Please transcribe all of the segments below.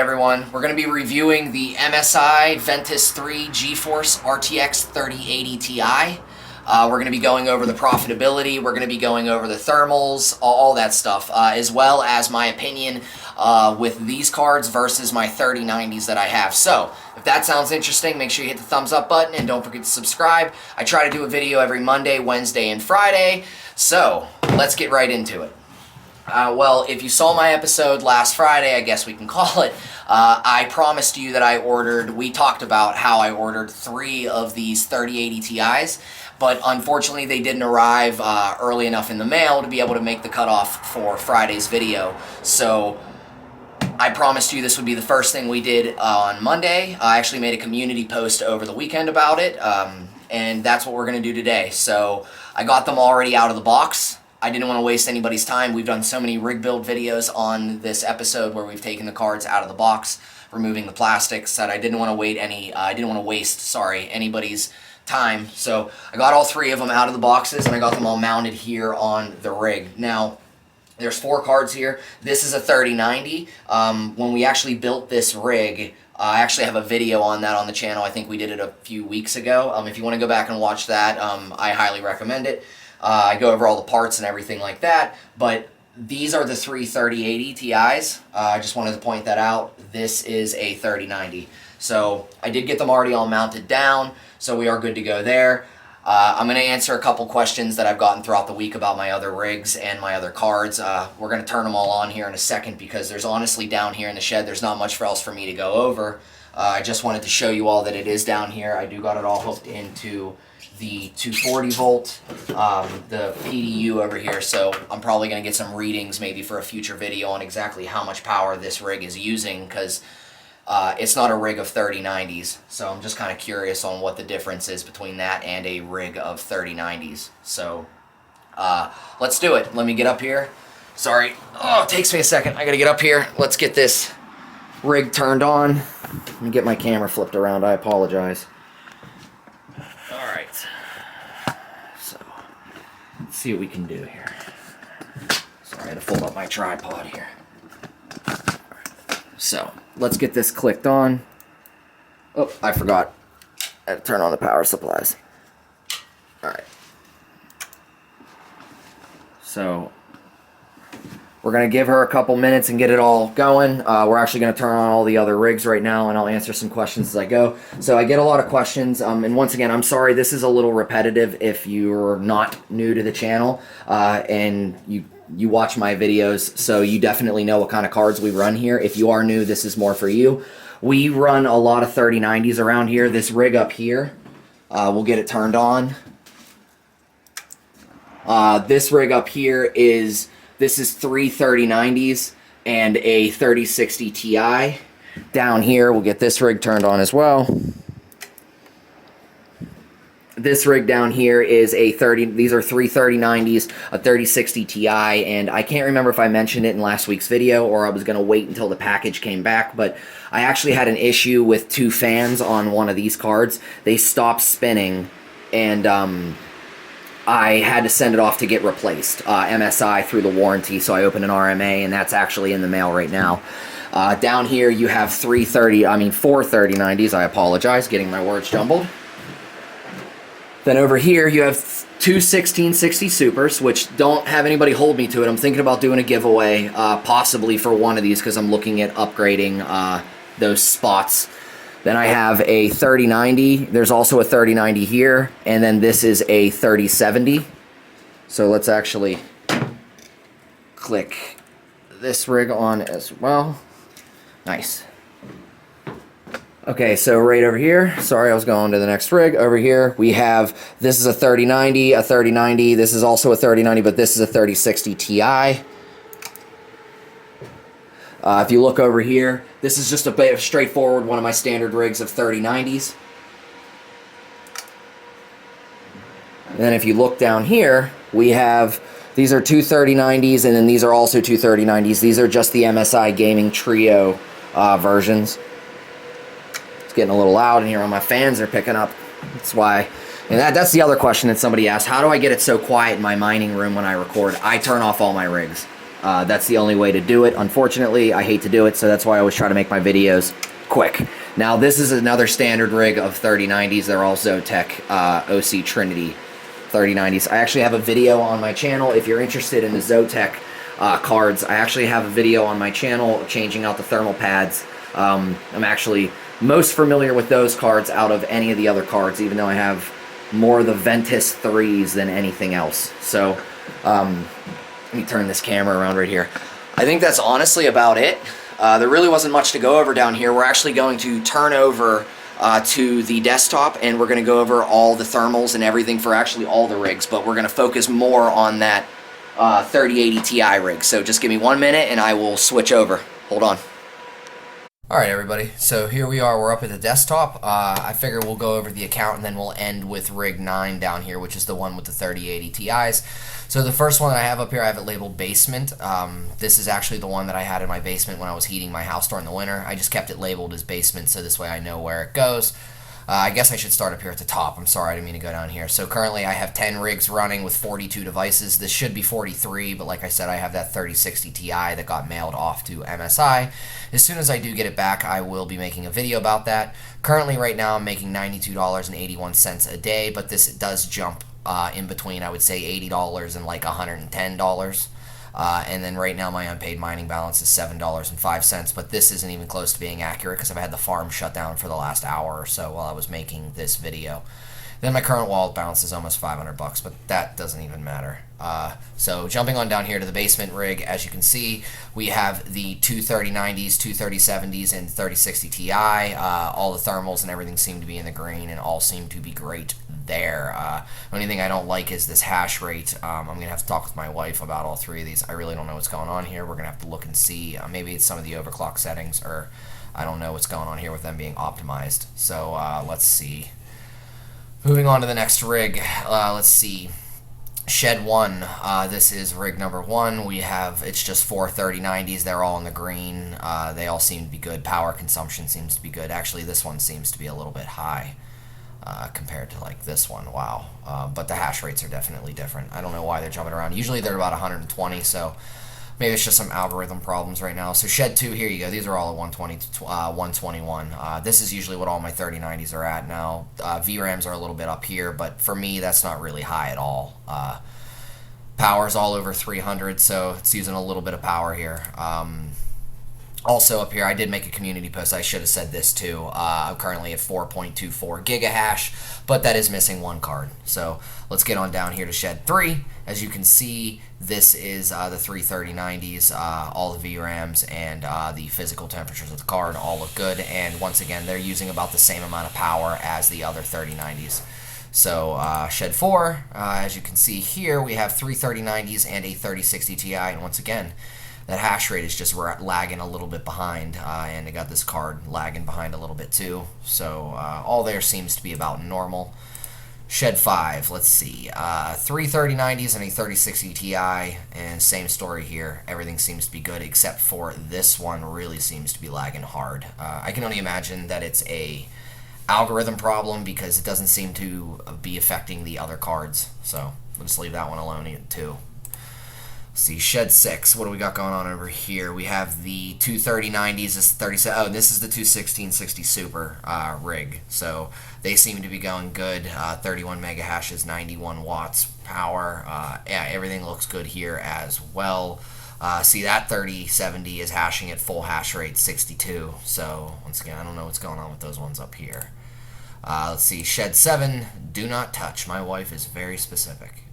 everyone, we're going to be reviewing the MSI Ventus 3 GeForce RTX 3080 Ti. We're going to be going over the profitability, we're going to be going over the thermals, all that stuff, as well as my opinion with these cards versus my 3090s that I have. So, if that sounds interesting, make sure you hit the thumbs up button and don't forget to subscribe. I try to do a video every Monday, Wednesday, and Friday, so let's get right into it. Well, if you saw my episode last Friday, I guess we can call it, I promised you that we talked about how I ordered 3 of these 3080 Ti's, but unfortunately they didn't arrive early enough in the mail to be able to make the cutoff for Friday's video. So I promised you this would be the first thing we did on Monday. I actually made a community post over the weekend about it, and that's what we're going to do today. So I got them already out of the box. I didn't want to waste anybody's time. We've done so many rig build videos on this episode where we've taken the cards out of the box, removing the plastics, that I didn't want to waste anybody's time. So I got all 3 of them out of the boxes and I got them all mounted here on the rig. Now, there's 4 cards here. This is a 3090. When we actually built this rig, I actually have a video on that on the channel. I think we did it a few weeks ago. If you want to go back and watch that, I highly recommend it. I go over all the parts and everything like that, but these are the 3 3080 Ti's. I just wanted to point that out. This is a 3090. So I did get them already all mounted down, so we are good to go there. I'm going to answer a couple questions that I've gotten throughout the week about my other rigs and my other cards. We're going to turn them all on here in a second because there's honestly down here in the shed, there's not much else for me to go over. I just wanted to show you all that it is down here. I do got it all hooked into the 240 volt, the PDU over here, so I'm probably going to get some readings maybe for a future video on exactly how much power this rig is using, because it's not a rig of 3090s, so I'm just kind of curious on what the difference is between that and a rig of 3090s. So let's do it. Let me get up here. Sorry, it takes me a second. I gotta get up here. Let's get this rig turned on. Let me get my camera flipped around. I apologize. Alright, so let's see what we can do here. Sorry, I had to fold up my tripod here. So let's get this clicked on. Oh, I forgot. I had to turn on the power supplies. Alright. So we're going to give her a couple minutes and get it all going. We're actually going to turn on all the other rigs right now, and I'll answer some questions as I go. So I get a lot of questions, and once again, I'm sorry, this is a little repetitive if you're not new to the channel, and you watch my videos, so you definitely know what kind of cards we run here. If you are new, this is more for you. We run a lot of 3090s around here. This rig up here, we'll get it turned on. This rig up here this is 3 3090s and a 3060 Ti. Down here, we'll get this rig turned on as well. This rig down here is these are 3 3090s, a 3060 Ti, and I can't remember if I mentioned it in last week's video or I was going to wait until the package came back, but I actually had an issue with 2 fans on one of these cards. They stopped spinning, and I had to send it off to get replaced. MSI through the warranty, so I opened an RMA, and that's actually in the mail right now. Down here you have 4 3090s, I apologize, getting my words jumbled. Then over here you have 2 1660 Supers, which don't have anybody hold me to it. I'm thinking about doing a giveaway, possibly for one of these, because I'm looking at upgrading those spots. Then I have a 3090. There's also a 3090 here, and then this is a 3070. So let's actually click this rig on as well. Nice. Okay, so right over here, sorry, I was going to the next rig. Over here, we have, this is a 3090, a 3090. This is also a 3090, but this is a 3060 Ti. If you look over here, this is just a straightforward one of my standard rigs of 3090s. And then if you look down here, we have, these are 2 3090s, and then these are also 2 3090s. These are just the MSI Gaming Trio versions. It's getting a little loud in here, my fans are picking up. That's why. And that's the other question that somebody asked. How do I get it so quiet in my mining room when I record? I turn off all my rigs. That's the only way to do it. Unfortunately, I hate to do it, so that's why I always try to make my videos quick. Now, this is another standard rig of 3090s. They're all Zotac OC Trinity 3090s. I actually have a video on my channel. If you're interested in the Zotac cards, I actually have a video on my channel changing out the thermal pads. I'm actually most familiar with those cards out of any of the other cards, even though I have more of the Ventus 3s than anything else. So, let me turn this camera around right here. I think that's honestly about it. There really wasn't much to go over down here. We're actually going to turn over to the desktop, and we're going to go over all the thermals and everything for actually all the rigs, but we're going to focus more on that 3080 Ti rig. So just give me 1 minute and I will switch over. Hold on. Alright everybody, so here we are, we're up at the desktop. I figure we'll go over the account and then we'll end with rig 9 down here, which is the one with the 3080 Ti's. So the first one that I have up here, I have it labeled basement. This is actually the one that I had in my basement when I was heating my house during the winter. I just kept it labeled as basement so this way I know where it goes. I guess I should start up here at the top. I'm sorry, I didn't mean to go down here. So currently I have 10 rigs running with 42 devices. This should be 43, but like I said, I have that 3060 Ti that got mailed off to MSI. As soon as I do get it back, I will be making a video about that. Currently, right now, I'm making $92.81 a day, but this does jump in between, I would say, $80 and like $110. And then right now my unpaid mining balance is $7.05, but this isn't even close to being accurate because I've had the farm shut down for the last hour or so while I was making this video. Then my current wallet balance is almost $500, but that doesn't even matter. So jumping on down here to the basement rig, as you can see, we have the two 3090s, two 3070s, and 3060 Ti. All the thermals and everything seem to be in the green and all seem to be great there. The only thing I don't like is this hash rate. I'm going to have to talk with my wife about all three of these. I really don't know what's going on here. We're going to have to look and see. Maybe it's some of the overclock settings, or I don't know what's going on here with them being optimized. So let's see. Moving on to the next rig, let's see. Shed 1, this is rig number 1. We have, it's just 4 3090s. They're all in the green. They all seem to be good. Power consumption seems to be good. Actually, this one seems to be a little bit high compared to like this one. Wow. But the hash rates are definitely different. I don't know why they're jumping around. Usually they're about 120, so maybe it's just some algorithm problems right now. So Shed 2, here you go. These are all at 120 to 121. This is usually what all my 3090s are at now. VRAMs are a little bit up here, but for me, that's not really high at all. Power's all over 300, so it's using a little bit of power here. Also up here, I did make a community post. I should have said this too. I'm currently at 4.24 gigahash, but that is missing one card. So let's get on down here to Shed 3. As you can see, this is the three 3090s, all the VRAMs and the physical temperatures of the card all look good. And once again, they're using about the same amount of power as the other 3090s. So Shed 4, as you can see here, we have three 3090s and a 3060 Ti. And once again, that hash rate is just lagging a little bit behind, and I got this card lagging behind a little bit too. So all there seems to be about normal. Shed 5, let's see, three 3090s and a 3060 Ti, and same story here. Everything seems to be good except for this one really seems to be lagging hard. I can only imagine that it's a algorithm problem because it doesn't seem to be affecting the other cards. So we'll just leave that one alone too. See, Shed 6, what do we got going on over here? We have the two 3090s, this 37. Oh, this is the two 1660 Super rig. So they seem to be going good. 31 mega hashes, 91 watts power. Yeah, everything looks good here as well. See, that 3070 is hashing at full hash rate 62. So once again, I don't know what's going on with those ones up here. Let's see, Shed 7, do not touch. My wife is very specific.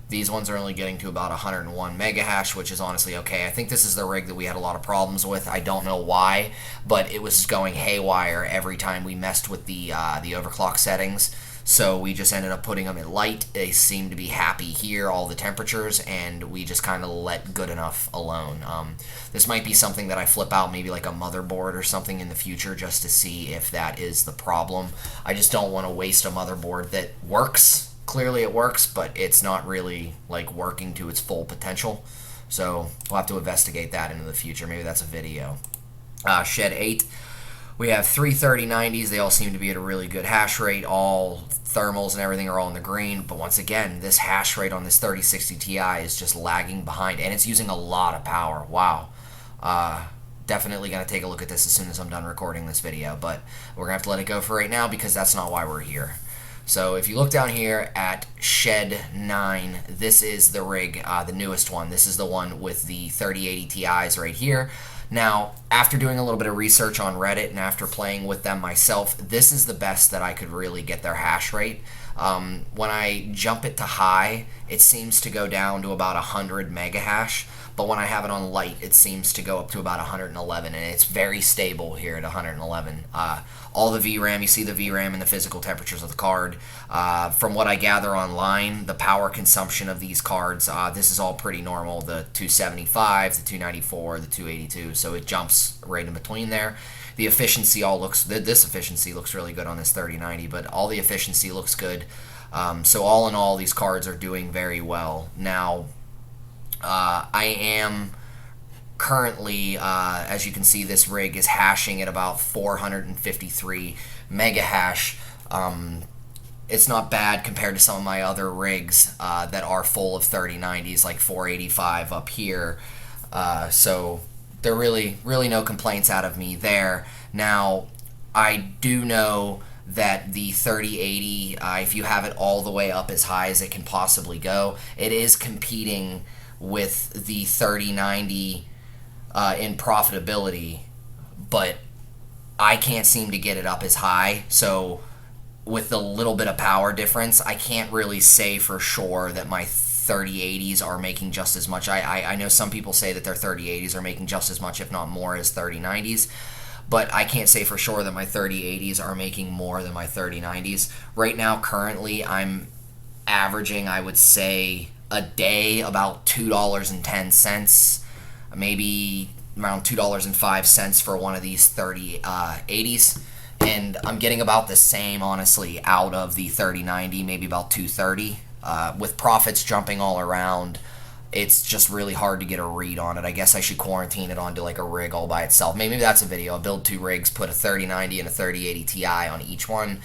These ones are only getting to about 101 mega hash, which is honestly okay. I think this is the rig that we had a lot of problems with. I don't know why, but it was going haywire every time we messed with the overclock settings. So we just ended up putting them at light. They seem to be happy here, all the temperatures, and we just kind of let good enough alone. This might be something that I flip out, maybe like a motherboard or something in the future, just to see if that is the problem. I just don't want to waste a motherboard that works. Clearly it works, but it's not really like working to its full potential. So we'll have to investigate that into the future. Maybe that's a video. Shed 8. We have 3 3090s. They all seem to be at a really good hash rate. All thermals and everything are all in the green. But once again, this hash rate on this 3060 Ti is just lagging behind. And it's using a lot of power. Wow. Definitely going to take a look at this as soon as I'm done recording this video. But we're going to have to let it go for right now because that's not why we're here. So if you look down here at Shed 9, this is the rig, the newest one. This is the one with the 3080 Ti's right here. Now, after doing a little bit of research on Reddit and after playing with them myself, this is the best that I could really get their hash rate. When I jump it to high, it seems to go down to about 100 mega hash, but when I have it on light, it seems to go up to about 111, and it's very stable here at 111. All the VRAM, you see the VRAM and the physical temperatures of the card. From what I gather online, the power consumption of these cards, this is all pretty normal, the 275, the 294, the 282, so it jumps right in between there. The efficiency this efficiency looks really good on this 3090, but all the efficiency looks good. So all in all, these cards are doing very well. Now, I am currently, as you can see, this rig is hashing at about 453 mega hash. It's not bad compared to some of my other rigs that are full of 3090s, like 485 up here. So there are really no complaints out of me there. Now, I do know that the 3080, if you have it all the way up as high as it can possibly go, it is competing with the 3090 in profitability, but I can't seem to get it up as high. So with the little bit of power difference, I can't really say for sure that my 3080s are making just as much. I know some people say that their 3080s are making just as much, if not more, as 3090s, but I can't say for sure that my 3080s are making more than my 3090s. Right now, currently, I'm averaging, I would say, a day about $2.10, maybe around $2.05 for one of these 3080s, and I'm getting about the same, honestly, out of the 3090, maybe about $2.30. With profits jumping all around, it's just really hard to get a read on it. I guess I should quarantine it onto like a rig all by itself. Maybe that's a video. I'll build 2 rigs, put a 3090 and a 3080 Ti on each one,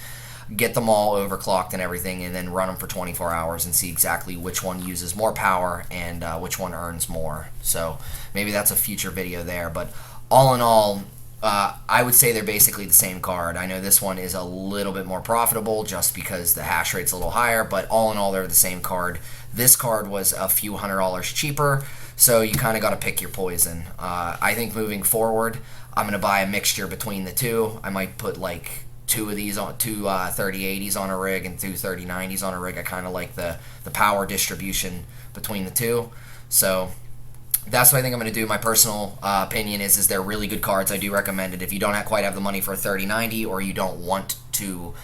get them all overclocked and everything, and then run them for 24 hours and see exactly which one uses more power and which one earns more. So maybe that's a future video there. But all in all, I would say they're basically the same card. I know this one is a little bit more profitable just because the hash rate's a little higher, but all in all, they're the same card. This card was a few $100s cheaper, so you kind of got to pick your poison. I think moving forward, I'm going to buy a mixture between the two. I might put like 2 of these on 2 3080s on a rig and 2 3090s on a rig. I kind of like the power distribution between the two. So that's what I think I'm going to do. My personal opinion is they're really good cards. I do recommend it. If you don't quite have the money for a 3090, or you don't want to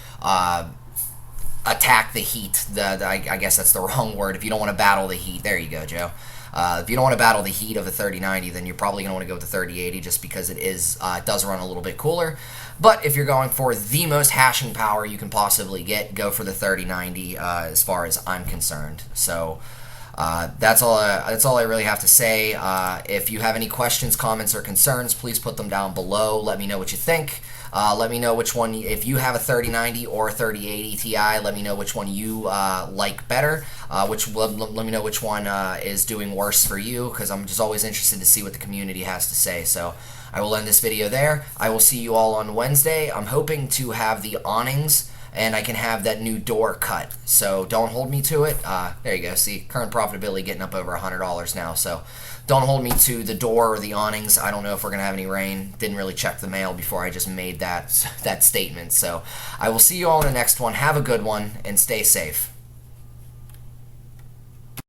attack the heat, I guess that's the wrong word. If you don't want to battle the heat, there you go, Joe. If you don't want to battle the heat of a 3090, then you're probably going to want to go with the 3080 just because it does run a little bit cooler. But if you're going for the most hashing power you can possibly get, go for the 3090 as far as I'm concerned. So that's all I really have to say. If you have any questions, comments, or concerns, please put them down below. Let me know what you think. Let me know which one, if you have a 3090 or a 3080 Ti, let me know which one you like better. Let me know which one is doing worse for you, because I'm just always interested to see what the community has to say. So I will end this video there. I will see you all on Wednesday. I'm hoping to have the awnings, and I can have that new door cut. So don't hold me to it. There you go. See, current profitability getting up over $100 now. So don't hold me to the door or the awnings. I don't know if we're going to have any rain. Didn't really check the mail before I just made that statement. So I will see you all in the next one. Have a good one, and stay safe.